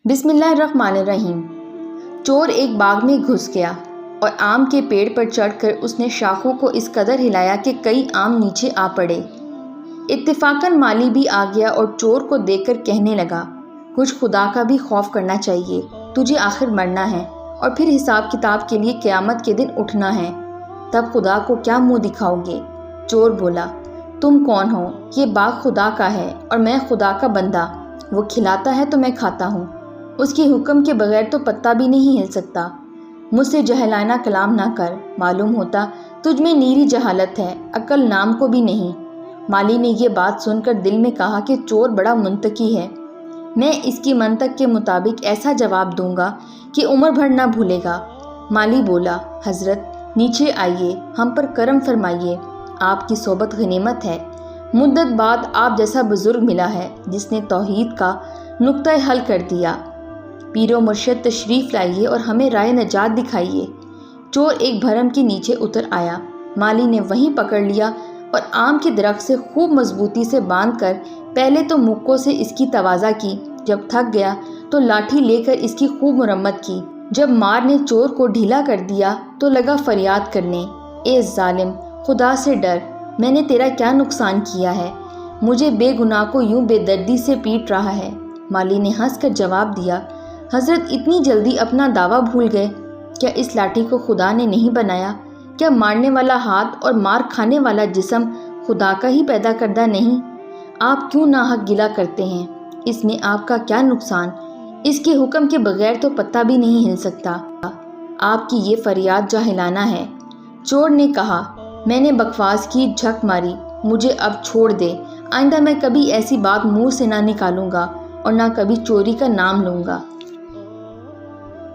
بسم اللہ الرحمن الرحیم۔ چور ایک باغ میں گھس گیا اور آم کے پیڑ پر چڑھ کر اس نے شاخوں کو اس قدر ہلایا کہ کئی آم نیچے آ پڑے۔ اتفاقاً مالی بھی آ گیا اور چور کو دیکھ کر کہنے لگا، کچھ خدا کا بھی خوف کرنا چاہیے، تجھے آخر مرنا ہے اور پھر حساب کتاب کے لیے قیامت کے دن اٹھنا ہے، تب خدا کو کیا منہ دکھاؤ گے؟ چور بولا، تم کون ہو؟ یہ باغ خدا کا ہے اور میں خدا کا بندہ، وہ کھلاتا ہے تو میں کھاتا ہوں، اس کے حکم کے بغیر تو پتا بھی نہیں ہل سکتا۔ مجھ سے جاہلانہ کلام نہ کر، معلوم ہوتا تجھ میں نیری جہالت ہے، عقل نام کو بھی نہیں۔ مالی نے یہ بات سن کر دل میں کہا کہ چور بڑا منطقی ہے، میں اس کی منطق کے مطابق ایسا جواب دوں گا کہ عمر بھر نہ بھولے گا۔ مالی بولا، حضرت نیچے آئیے، ہم پر کرم فرمائیے، آپ کی صحبت غنیمت ہے، مدت بعد آپ جیسا بزرگ ملا ہے جس نے توحید کا نقطہ حل کر دیا۔ پیر و مرشد تشریف لائیے اور ہمیں رائے نجات دکھائیے۔ چور ایک بھرم کے نیچے اتر آیا، مالی نے وہیں پکڑ لیا اور آم کے درخت سے خوب مضبوطی سے باندھ کر پہلے تو مکوں سے اس کی توازہ کی، جب تھک گیا تو لاٹھی لے کر اس کی خوب مرمت کی۔ جب مار نے چور کو ڈھیلا کر دیا تو لگا فریاد کرنے، اے ظالم، خدا سے ڈر، میں نے تیرا کیا نقصان کیا ہے؟ مجھے بے گناہ کو یوں بے دردی سے پیٹ رہا ہے۔ مالی نے ہنس کر جواب دیا، حضرت اتنی جلدی اپنا دعویٰ بھول گئے؟ کیا اس لاٹھی کو خدا نے نہیں بنایا؟ کیا مارنے والا ہاتھ اور مار کھانے والا جسم خدا کا ہی پیدا کردہ نہیں؟ آپ کیوں ناحق گلہ کرتے ہیں؟ اس میں آپ کا کیا نقصان؟ اس کے حکم کے بغیر تو پتا بھی نہیں ہل سکتا۔ آپ کی یہ فریاد جاہلانہ ہے۔ چور نے کہا، میں نے بکواس کی، جھک ماری، مجھے اب چھوڑ دے، آئندہ میں کبھی ایسی بات منہ سے نہ نکالوں گا اور نہ کبھی چوری کا نام لوں گا۔